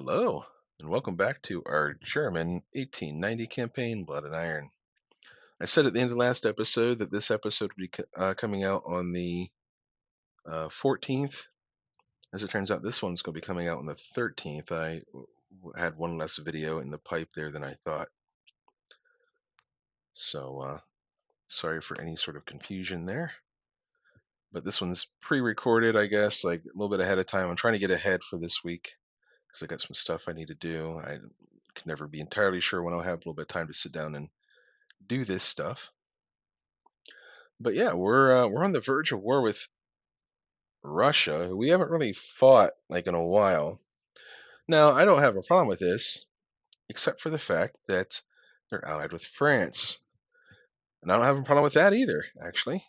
Hello, and welcome back to our German 1890 campaign, Blood and Iron. I said at the end of the last episode that this episode would be coming out on the 14th. As it turns out, this one's going to be coming out on the 13th. I had one less video in the pipe there than I thought. So, sorry for any sort of confusion there. But this one's pre-recorded, I guess, like a little bit ahead of time. I'm trying to get ahead for this week because I got some stuff I need to do. I can never be entirely sure when I'll have a little bit of time to sit down and do this stuff. But yeah, we're on the verge of war with Russia, who we haven't really fought like in a while. Now, I don't have a problem with this, except for the fact that they're allied with France. And I don't have a problem with that either, actually.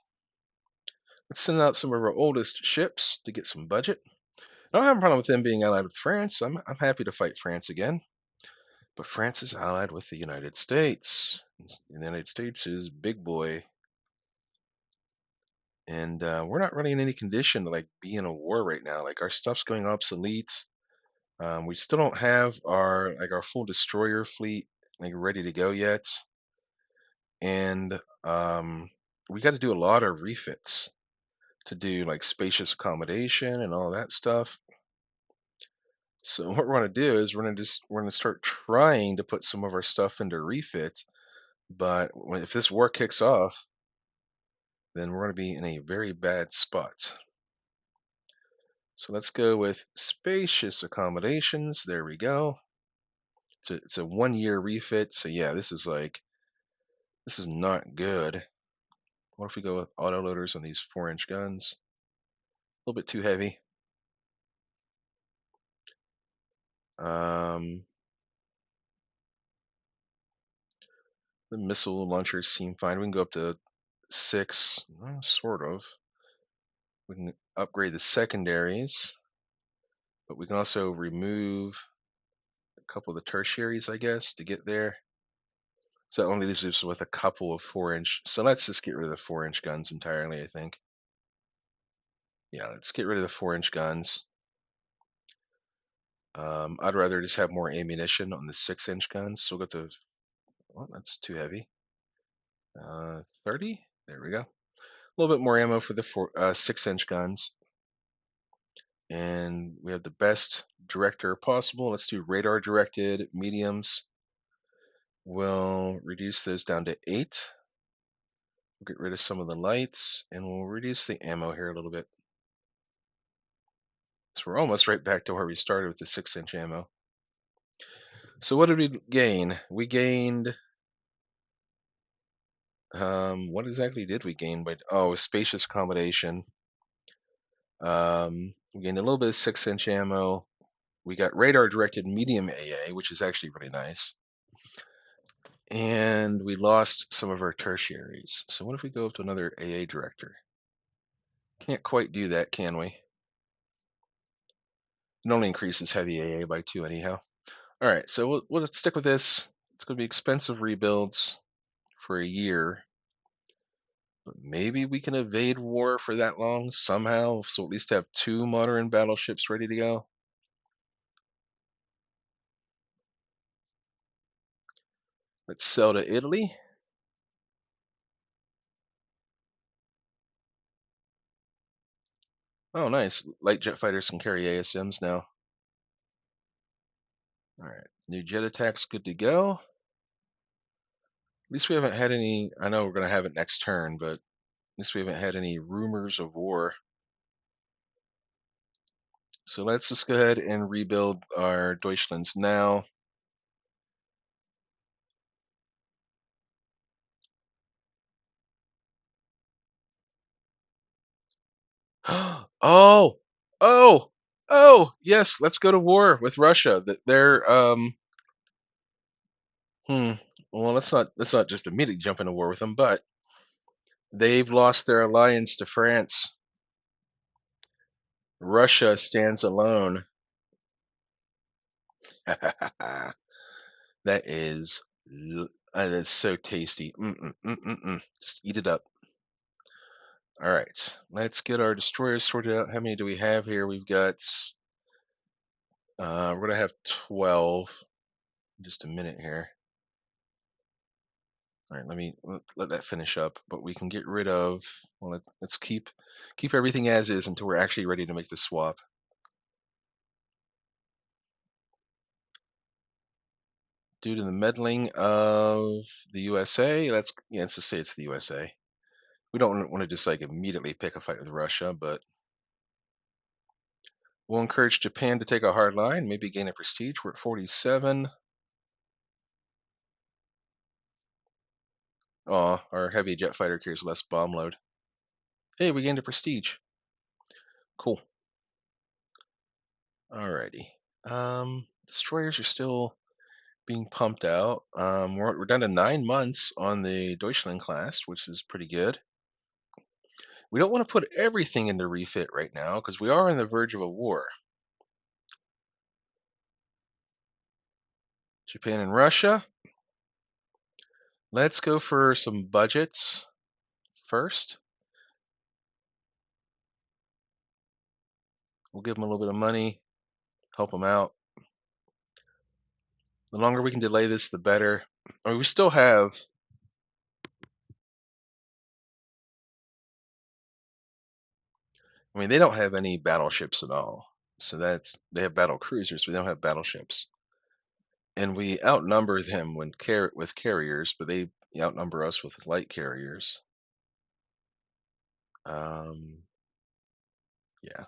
Let's send out some of our oldest ships to get some budget. I don't have a problem with them being allied with France. I'm happy to fight France again. But France is allied with the United States. The United States is big boy. And we're not really in any condition to like be in a war right now. Like our stuff's going obsolete. We still don't have our full destroyer fleet like ready to go yet, and we got to do a lot of refits to do like spacious accommodation and all that stuff. So what we're going to do is we're going to start trying to put some of our stuff into refit. But if this war kicks off, then we're going to be in a very bad spot. So let's go with spacious accommodations. There we go. It's a 1 year refit. So yeah, this is not good. What if we go with autoloaders on these 4-inch guns? A little bit too heavy. Um, the missile launchers seem fine. We can go up to 6, well, sort of. We can upgrade the secondaries, but we can also remove a couple of the tertiaries, I guess, to get there. So that only leaves us with a couple of 4-inch. So let's just get rid of the 4-inch guns entirely, I think. Yeah, let's get rid of the 4-inch guns. I'd rather just have more ammunition on the 6-inch guns. So we'll go to, well, that's too heavy. 30. There we go. A little bit more ammo for the 6-inch guns. And we have the best director possible. Let's do radar directed mediums. We'll reduce those down to 8. We'll get rid of some of the lights, and we'll reduce the ammo here a little bit. So we're almost right back to where we started with the 6-inch ammo. So what did we gain? We gained, what exactly did we gain? Oh, spacious accommodation. We gained a little bit of 6-inch ammo. We got radar directed medium AA, which is actually really nice. And we lost some of our tertiaries. So what if we go up to another AA director? Can't quite do that, can we? It only increases heavy AA by 2 anyhow. All right, so we'll stick with this. It's going to be expensive rebuilds for a year. But maybe we can evade war for that long somehow, so at least have 2 modern battleships ready to go. Let's sell to Italy. Oh, nice. Light jet fighters can carry ASMs now. All right, new jet attacks good to go. At least we haven't had any. I know we're going to have it next turn, but at least we haven't had any rumors of war. So let's just go ahead and rebuild our Deutschlands now. Oh, oh, oh, yes, let's go to war with Russia. That they're well, let's not just immediately jump into war with them, but they've lost their alliance to France. Russia stands alone. That is that's so tasty. Just eat it up. All right, let's get our destroyers sorted out. How many do we have here? We've got We're gonna have 12 in just a minute here. All right, let that finish up, but we can get rid of, well, let's keep everything as is until we're actually ready to make the swap. Due to the meddling of the USA, let's just say it's the USA. We don't want to just like immediately pick a fight with Russia, but we'll encourage Japan to take a hard line, maybe gain a prestige. We're at 47. Oh, our heavy jet fighter carries less bomb load. Hey, we gained a prestige. Cool. Alrighty. Destroyers are still being pumped out. We're down to 9 months on the Deutschland class, which is pretty good. We don't want to put everything into refit right now because we are on the verge of a war. Japan and Russia. Let's go for some budgets first. We'll give them a little bit of money, help them out. The longer we can delay this, the better. I mean, we still have. I mean, they don't have any battleships at all. So they have battle cruisers. We don't have battleships, and we outnumber them with carriers, but they outnumber us with light carriers. Um, yeah,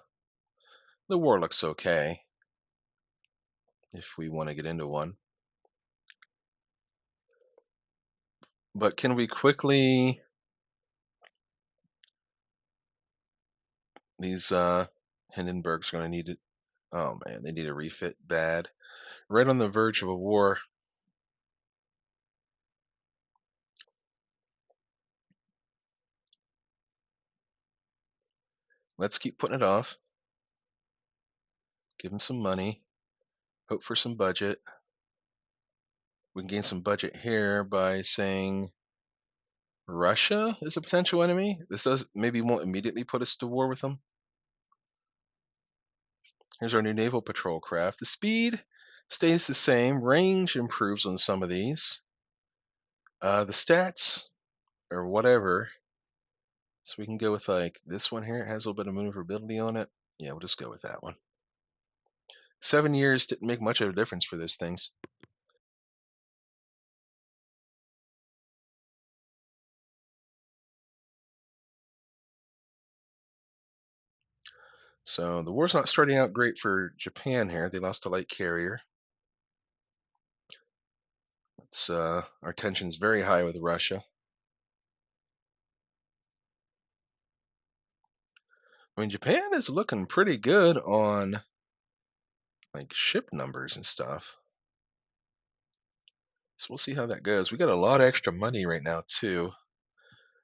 the war looks okay if we want to get into one. But can we quickly these Hindenburg's going to need it. Oh man, they need a refit bad. Right on the verge of a war. Let's keep putting it off. Give them some money. Hope for some budget. We can gain some budget here by saying Russia is a potential enemy. This does maybe won't immediately put us to war with them. Here's our new naval patrol craft. The speed stays the same. Range improves on some of these. The stats or whatever. So we can go with like this one here. It has a little bit of maneuverability on it. Yeah, we'll just go with that one. 7 years didn't make much of a difference for those things. So the war's not starting out great for Japan here. They lost a light carrier. Our tension's very high with Russia. I mean, Japan is looking pretty good on like ship numbers and stuff. So we'll see how that goes. We got a lot of extra money right now too.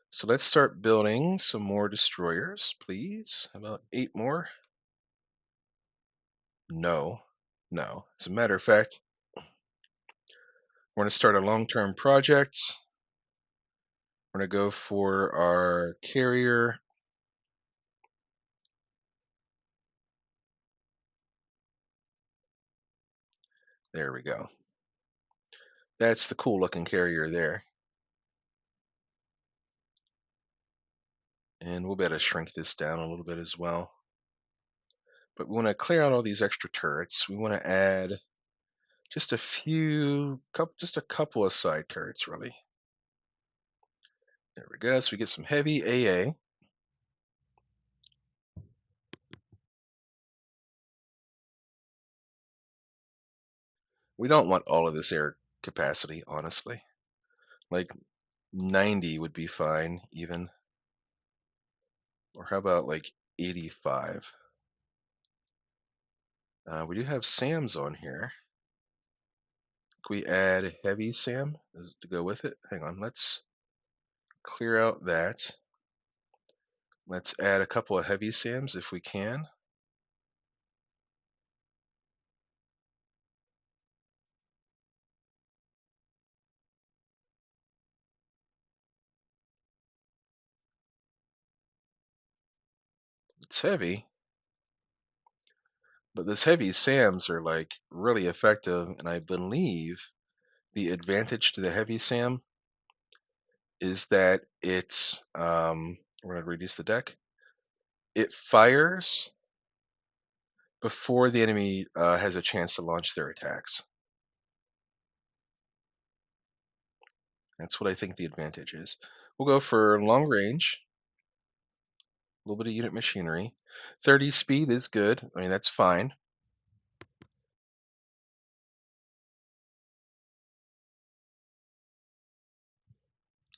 So let's start building some more destroyers, please. How about 8 more? No, no. As a matter of fact, we're going to start a long-term project. We're going to go for our carrier. There we go. That's the cool looking carrier there. And we'll be able to shrink this down a little bit as well. But we want to clear out all these extra turrets. We want to add just just a couple of side turrets, really. There we go. So we get some heavy AA. We don't want all of this air capacity, honestly. Like 90 would be fine, even. Or how about like 85? We do have SAMs on here. Can we add heavy SAM to go with it? Hang on, let's clear out that. Let's add a couple of heavy SAMs if we can. It's heavy, But those heavy SAMs are like really effective, and I believe the advantage to the heavy SAM is that we're going to reduce the deck. It fires before the enemy has a chance to launch their attacks. That's what I think the advantage is. We'll go for long range, a little bit of unit machinery. 30 speed is good. I mean, that's fine.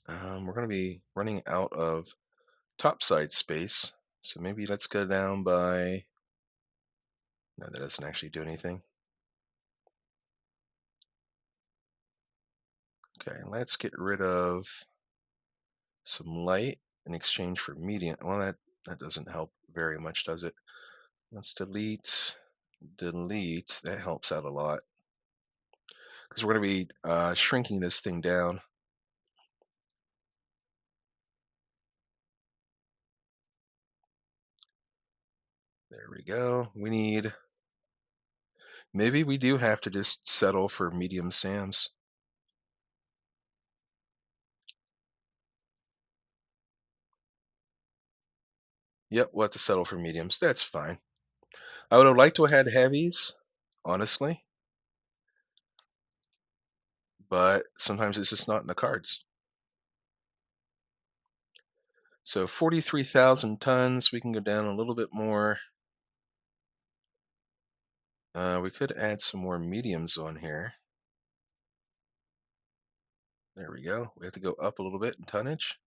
We're going to be running out of topside space. So maybe let's go down by. No, that doesn't actually do anything. Okay, let's get rid of some light in exchange for medium. Well, that doesn't help very much, does it? Let's delete. That helps out a lot because we're going to be shrinking this thing down. There we go. Maybe we do have to just settle for medium SAMs. Yep, we'll have to settle for mediums. That's fine. I would have liked to have had heavies, honestly, but sometimes it's just not in the cards. So 43,000 tons, we can go down a little bit more. We could add some more mediums on here. There we go. We have to go up a little bit in tonnage.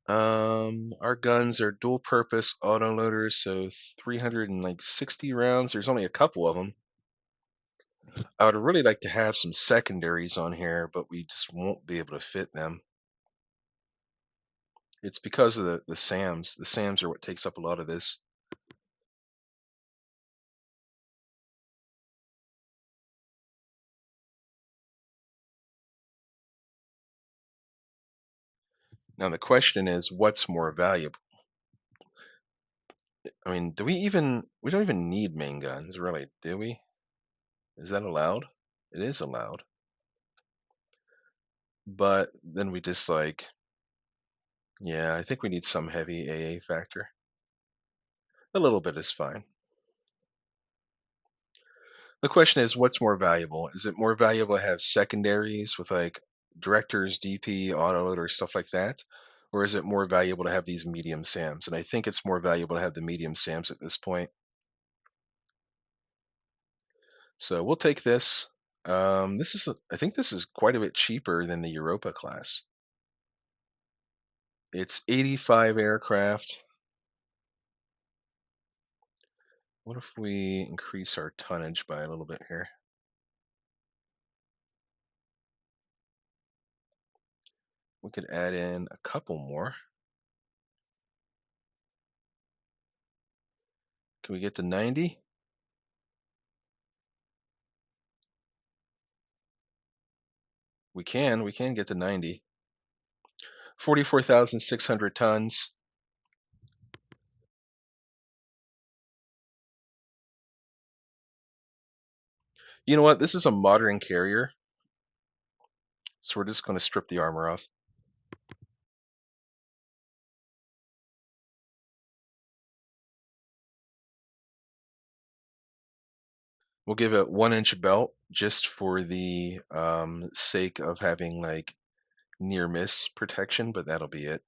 Our guns are dual purpose auto loaders, so 360 rounds. There's only a couple of them. I would really like to have some secondaries on here, but we just won't be able to fit them. It's because of the SAMs. The SAMs are what takes up a lot of this. Now the question is, what's more valuable? I mean, we don't even need main guns, really, do we? Is that allowed? It is allowed. But then we just like, yeah, I think we need some heavy AA factor. A little bit is fine. The question is, what's more valuable? Is it more valuable to have secondaries with like directors, DP, autoload, or stuff like that? Or is it more valuable to have these medium SAMs? And I think it's more valuable to have the medium SAMs at this point. So we'll take this. I think this is quite a bit cheaper than the Europa class. It's 85 aircraft. What if we increase our tonnage by a little bit here? We could add in a couple more. Can we get to 90? We can get to 90. 44,600 tons. You know what? This is a modern carrier, so we're just going to strip the armor off. We'll give it 1 inch belt just for the sake of having like near miss protection, but that'll be it.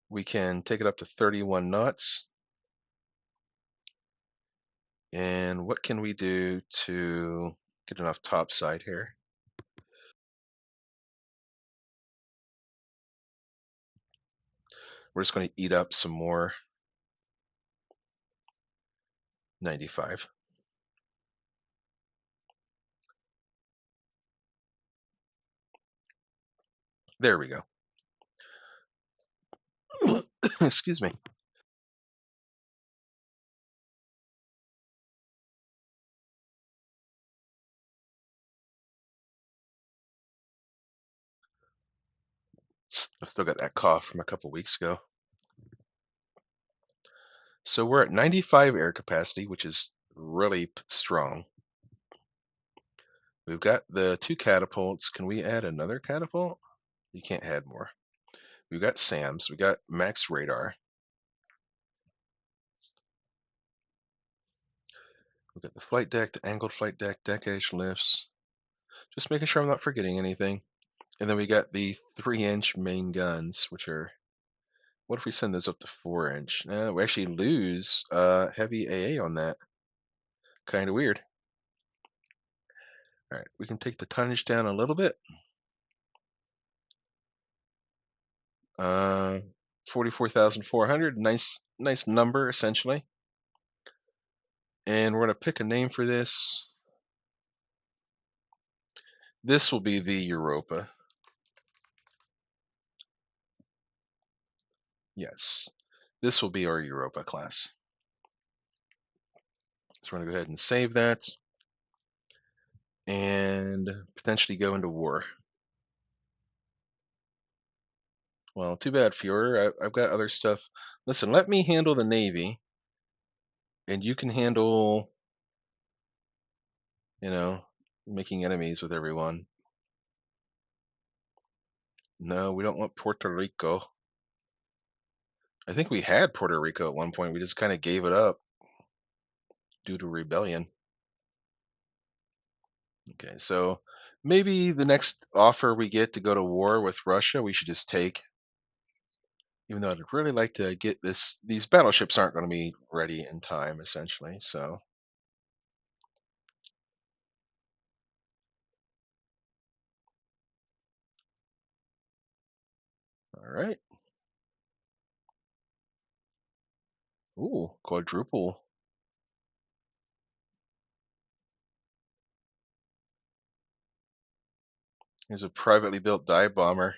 We can take it up to 31 knots. And what can we do to get enough topside here? We're just going to eat up some more 95. There we go. Excuse me. I've still got that cough from a couple weeks ago. So we're at 95 air capacity, which is really strong. We've got the two catapults. Can we add another catapult? You can't add more. We've got SAMs. We got max radar. We've got the flight deck, the angled flight deck, deck edge lifts. Just making sure I'm not forgetting anything. And then we got the 3-inch main guns, which are, what if we send those up to 4-inch? We actually lose heavy AA on that. Kind of weird. All right, we can take the tonnage down a little bit. Uh, 44,400, nice number essentially. And we're gonna pick a name for this. This will be the Europa. Yes, this will be our Europa class. So we're gonna go ahead and save that and potentially go into war. Well, too bad, Fuhrer. I've got other stuff. Listen, let me handle the Navy, and you can handle, you know, making enemies with everyone. No, we don't want Puerto Rico. I think we had Puerto Rico at one point. We just kind of gave it up due to rebellion. Okay, so maybe the next offer we get to go to war with Russia, we should just take. Even though I'd really like to get this, these battleships aren't going to be ready in time, essentially. So, all right. Ooh, quadruple. Here's a privately built dive bomber.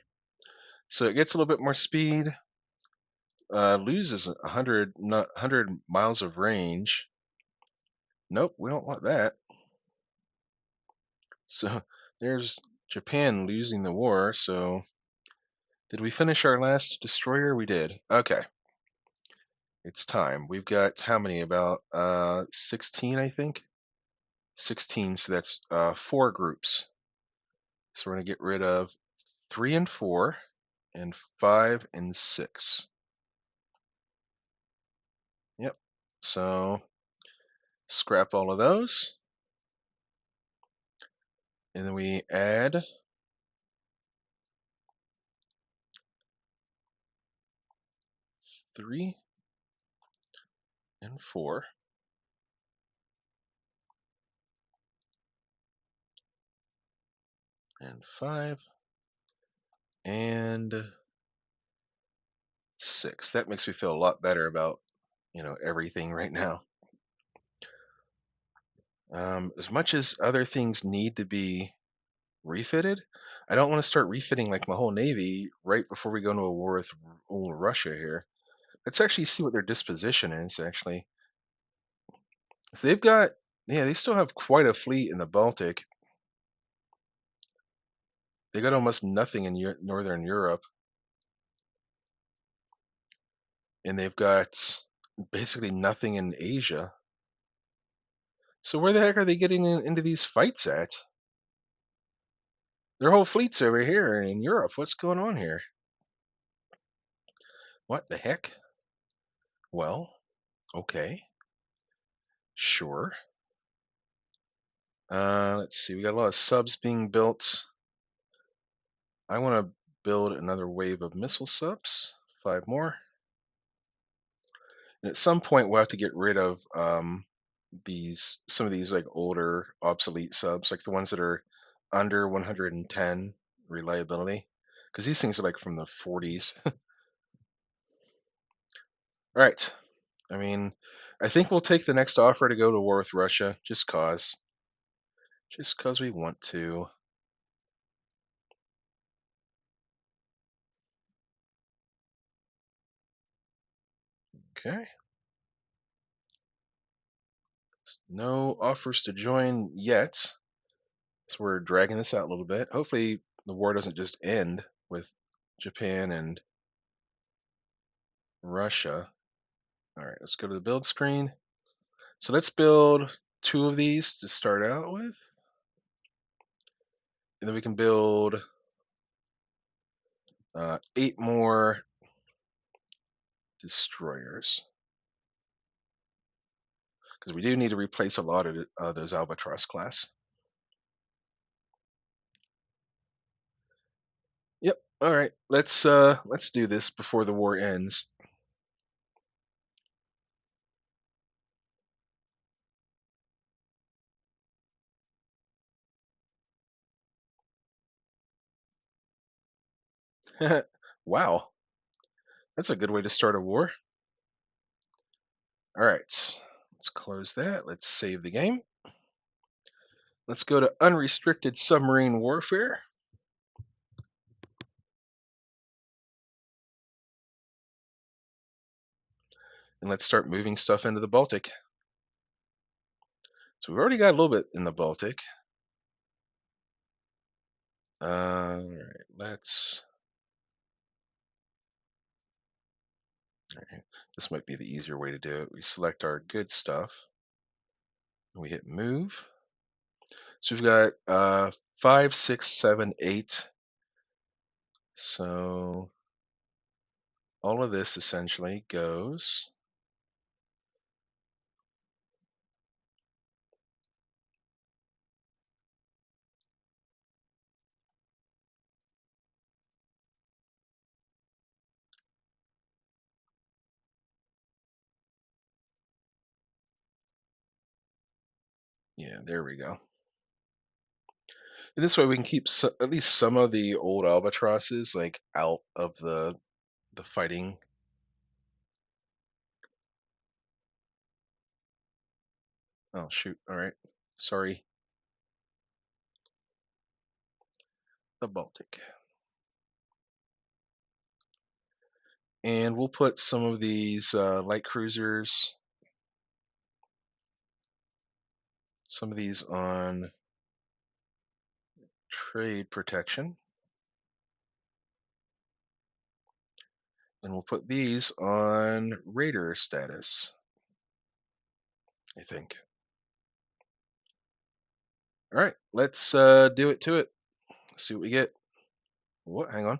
So it gets a little bit more speed. Loses 100, not 100 miles of range. Nope, we don't want that. So there's Japan losing the war. So did we finish our last destroyer? We did. Okay. It's time. We've got how many? About 16, I think. 16, so that's 4 groups. So we're going to get rid of 3 and 4 and 5 and 6. Yep. So scrap all of those. And then we add 3 and 4 and 5 and 6. That makes me feel a lot better about, everything right now. As much as other things need to be refitted, I don't want to start refitting like my whole navy right before we go into a war with Russia here. Let's actually see what their disposition is, actually. So they've got, yeah, they still have quite a fleet in the Baltic. They got almost nothing in Northern Europe, and they've got basically nothing in Asia. So where the heck are they getting into these fights at? Their whole fleet's over here in Europe. What's going on here? What the heck? Well, okay, sure. Let's see. We got a lot of subs being built. I want to build another wave of missile subs. 5 more. And at some point, we'll have to get rid of some of these like older obsolete subs, like the ones that are under 110 reliability, because these things are like from the 40s. All right. I mean, I think we'll take the next offer to go to war with Russia, just cause we want to. Okay. No offers to join yet. So we're dragging this out a little bit. Hopefully, the war doesn't just end with Japan and Russia. All right, let's go to the build screen. So let's build two of these to start out with. And then we can build 8 more destroyers. Because we do need to replace a lot of those Albatross class. Yep. All right. Let's do this before the war ends. Wow, that's a good way to start a war. All right. Let's close that. Let's save the game. Let's go to unrestricted submarine warfare. And let's start moving stuff into the Baltic. So we've already got a little bit in the Baltic. All right, let's. All right, this might be the easier way to do it. We select our good stuff. And we hit move. So we've got 5, 6, 7, 8. So all of this essentially goes. Yeah, there we go. And this way we can keep at least some of the old albatrosses like out of the fighting. Oh shoot! All right, sorry. The Baltic, and we'll put some of these light cruisers, some of these on trade protection, and we'll put these on raider status. I think. All right, let's do it to it. See what we get. What? Hang on.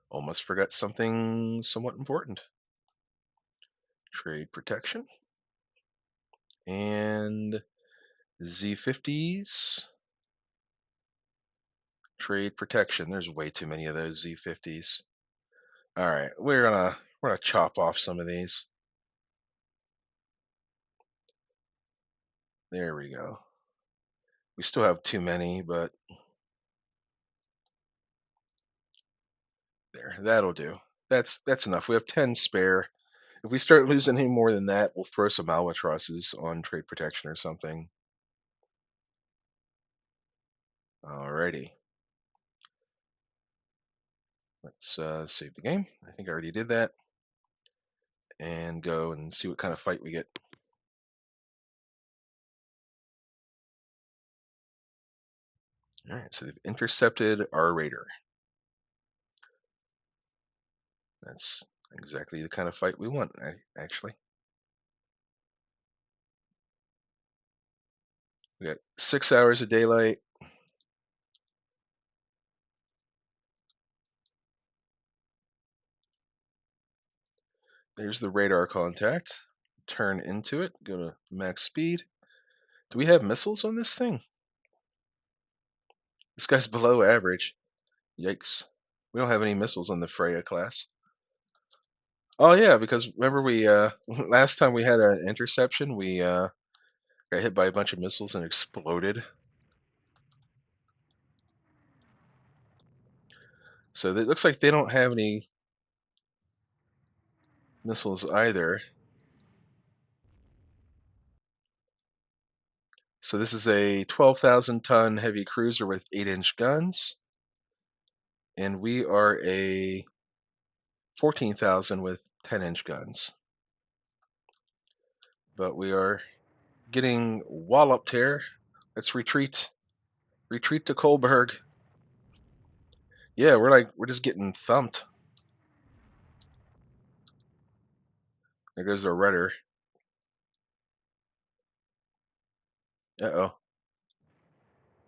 Almost forgot something somewhat important. Trade protection and Z50s. Trade protection. There's way too many of those Z50s. All right, we're gonna chop off some of these. There we go. We still have too many, but there, that'll do. That's enough. We have 10 spare. If we start losing any more than that, we'll throw some albatrosses on trade protection or something. Alrighty. Let's save the game. I think I already did that. And go and see what kind of fight we get. Alright, so they've intercepted our raider. That's exactly the kind of fight we want, actually. We got 6 hours of daylight. There's the radar contact. Turn into it. Go to max speed. Do we have missiles on this thing? This guy's below average. Yikes. We don't have any missiles on the Freya class. Oh yeah, because remember we last time we had an interception, we got hit by a bunch of missiles and exploded. So it looks like they don't have any missiles either. So this is a 12,000 ton heavy cruiser with 8-inch guns. And we are a 14,000 with 10-inch guns. But we are getting walloped here. Let's retreat. Retreat to Kolberg. Yeah, we're just getting thumped. There goes the rudder. Uh-oh.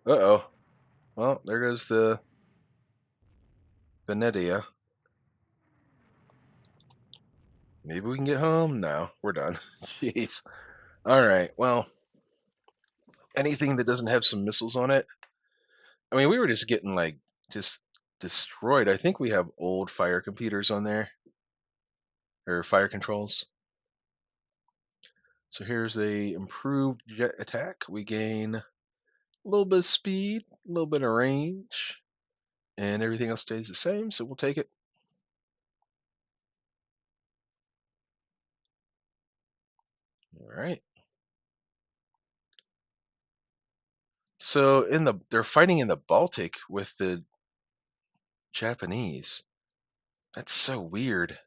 Uh-oh. Well, there goes the Venetia. Maybe we can get home? No, we're done. Jeez. All right. Well, anything that doesn't have some missiles on it. I mean, we were just getting like just destroyed. I think we have old fire computers on there or fire controls. So here's a improved jet attack. We gain a little bit of speed, a little bit of range, and everything else stays the same. So we'll take it. All right. So they're fighting in the Baltic with the Japanese. That's so weird.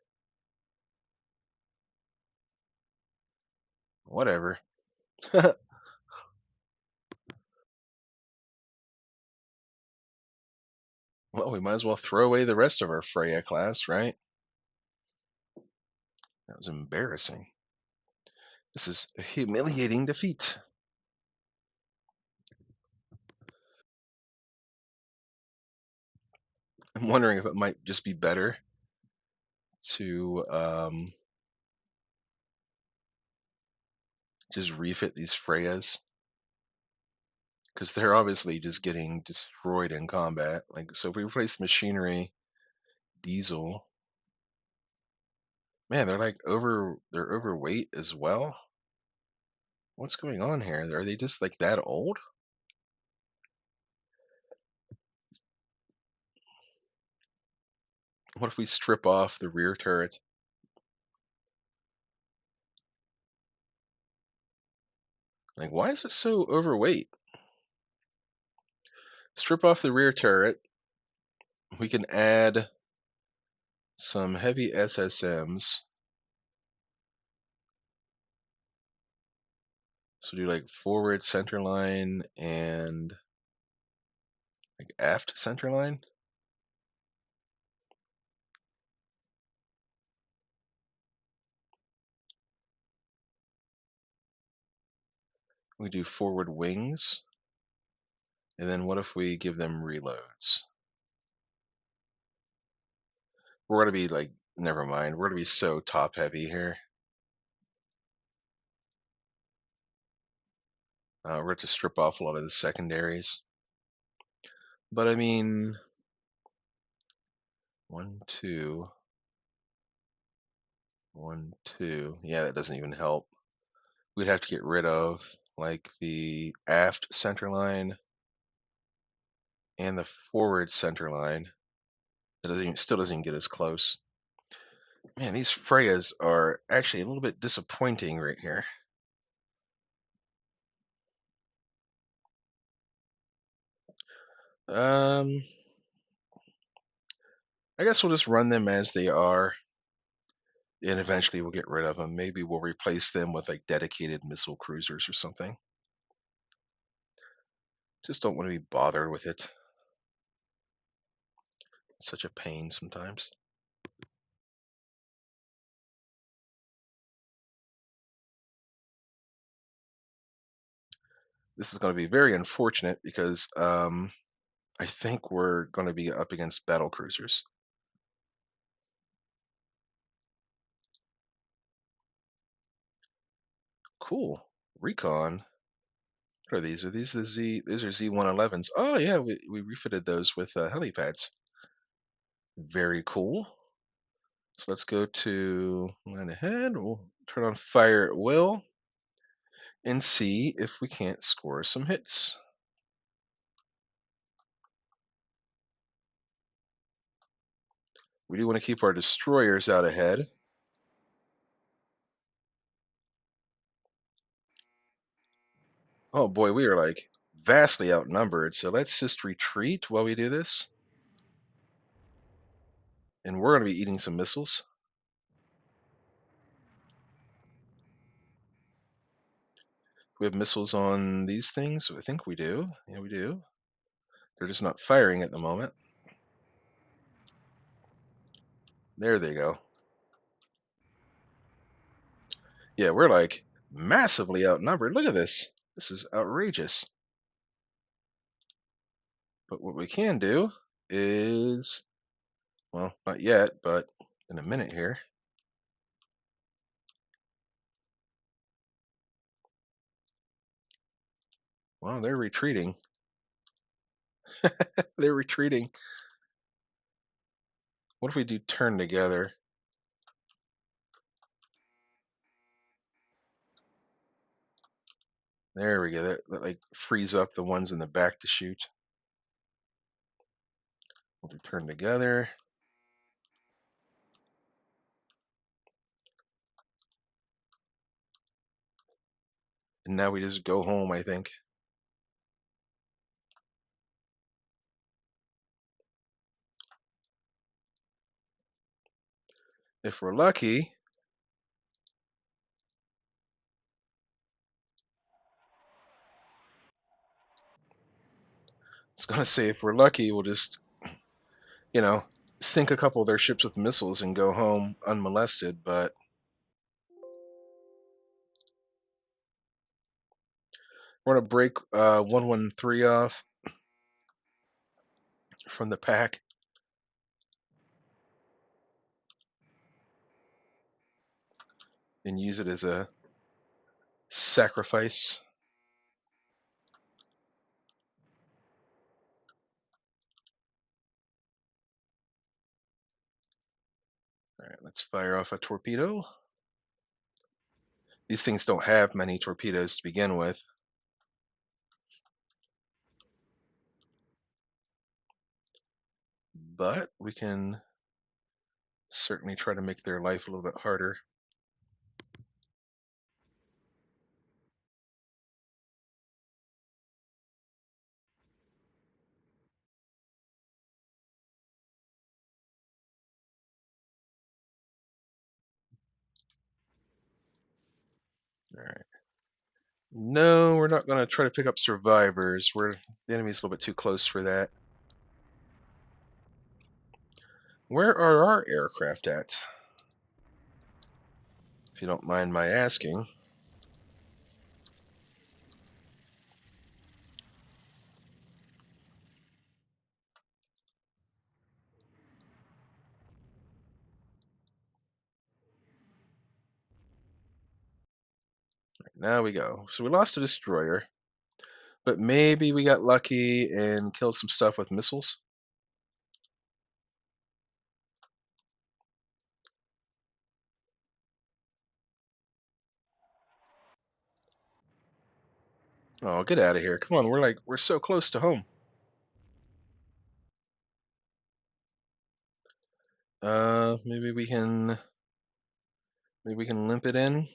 Whatever. Well, we might as well throw away the rest of our Freya class, right? That was embarrassing. This is a humiliating defeat. I'm wondering if it might just be better to just refit these Freyas because they're obviously just getting destroyed in combat. Like, so if we replace machinery, diesel, man, they're overweight as well. What's going on here? Are they just like that old? What if we strip off the rear turret? Like, why is it so overweight? Strip off the rear turret. We can add some heavy SSMs. So do like forward center line and like aft center line. We do forward wings. And then what if we give them reloads? We're going to be like, never mind. We're going to be so top heavy here. We're going to strip off a lot of the secondaries. But I mean, 1, 2, 1, 2. Yeah, that doesn't even help. We'd have to get rid of like the aft center line and the forward center line. That still doesn't get us close. Man, these Freyas are actually a little bit disappointing right here. Um, I guess we'll just run them as they are, and eventually we'll get rid of them. Maybe we'll replace them with like dedicated missile cruisers or something. Just don't want to be bothered with it. It's such a pain sometimes. This is going to be very unfortunate because I think we're going to be up against battle cruisers. Cool. Recon. What are these? Are these the Z? These are Z111s. Oh yeah, we refitted those with helipads. Very cool. So let's go to line ahead. We'll turn on fire at will and see if we can't score some hits. We do want to keep our destroyers out ahead. Oh boy, we are like vastly outnumbered. So let's just retreat while we do this. And we're going to be eating some missiles. We have missiles on these things. I think we do. Yeah, we do. They're just not firing at the moment. There they go. Yeah, we're like massively outnumbered. Look at this. This is outrageous. But what we can do is, well, not yet, but in a minute here. Well, they're retreating. They're retreating. What if we do turn together? There we go. That like frees up the ones in the back to shoot. We'll do turn together. And now we just go home, I think. If we're lucky, it's going to say if we're lucky, we'll just, you know, sink a couple of their ships with missiles and go home unmolested. But we're going to break 113 off from the pack and use it as a sacrifice. All right, let's fire off a torpedo. These things don't have many torpedoes to begin with. But we can certainly try to make their life a little bit harder. All right. No, we're not going to try to pick up survivors. The enemy's a little bit too close for that. Where are our aircraft at? If you don't mind my asking. Now we go. So we lost a destroyer, but maybe we got lucky and killed some stuff with missiles. Oh, get out of here. Come on, we're so close to home. Maybe we can limp it in.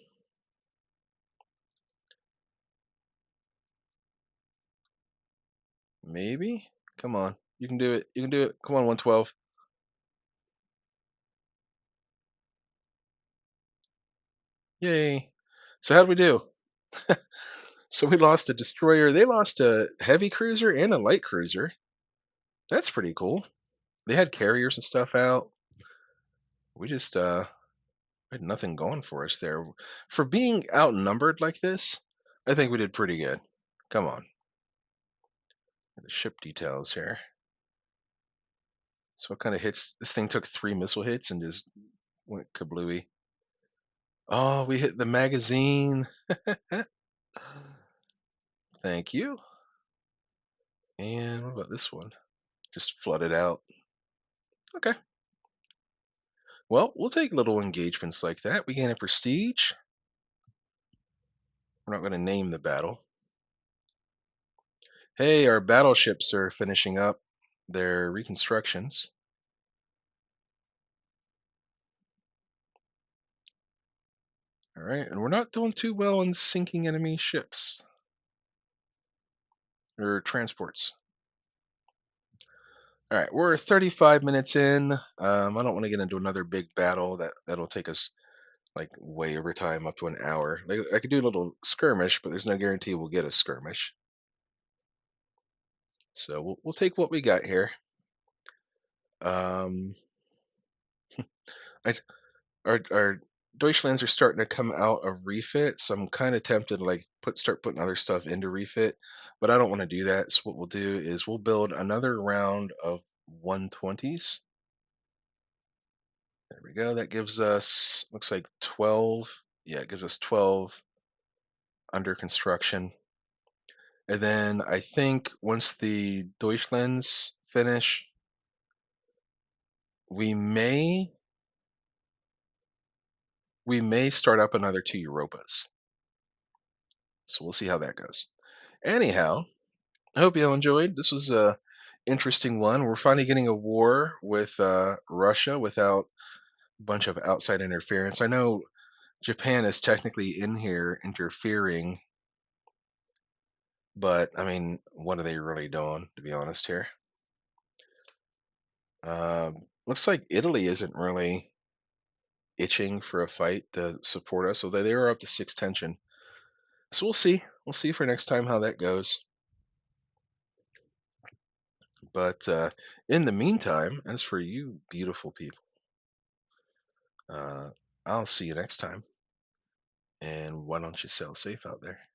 Maybe. Come on. You can do it. You can do it. Come on, 112. Yay. So how'd we do? So we lost a destroyer. They lost a heavy cruiser and a light cruiser. That's pretty cool. They had carriers and stuff out. We just had nothing going for us there. For being outnumbered like this, I think we did pretty good. Come on. The ship details here. So what kind of hits? This thing took 3 missile hits and just went kablooey. Oh, we hit the magazine. Thank you. And what about this one? Just flooded out. Okay. Well, we'll take little engagements like that. We gain a prestige. We're not going to name the battle. Hey, our battleships are finishing up their reconstructions. All right, and we're not doing too well in sinking enemy ships or transports. All right, we're 35 minutes in. I don't want to get into another big battle that'll take us like way over time, up to an hour. Like, I could do a little skirmish, but there's no guarantee we'll get a skirmish. So we'll take what we got here. Um, I, our Deutschlands are starting to come out of refit, so I'm kind of tempted to like start putting other stuff into refit, but I don't want to do that. So what we'll do is we'll build another round of 120s. There we go. That gives us looks like 12. Yeah, it gives us 12 under construction. And then I think once the Deutschlands finish, we may we may start up another two Europas. So we'll see how that goes. Anyhow, I hope you all enjoyed. This was a interesting one. We're finally getting a war with Russia without a bunch of outside interference. I know Japan is technically in here interfering, but I mean, what are they really doing, to be honest here? Looks like Italy isn't really itching for a fight to support us, so they are up to six tension. So we'll see. We'll see for next time how that goes. But in the meantime, as for you beautiful people, uh, I'll see you next time. And why don't you sail safe out there?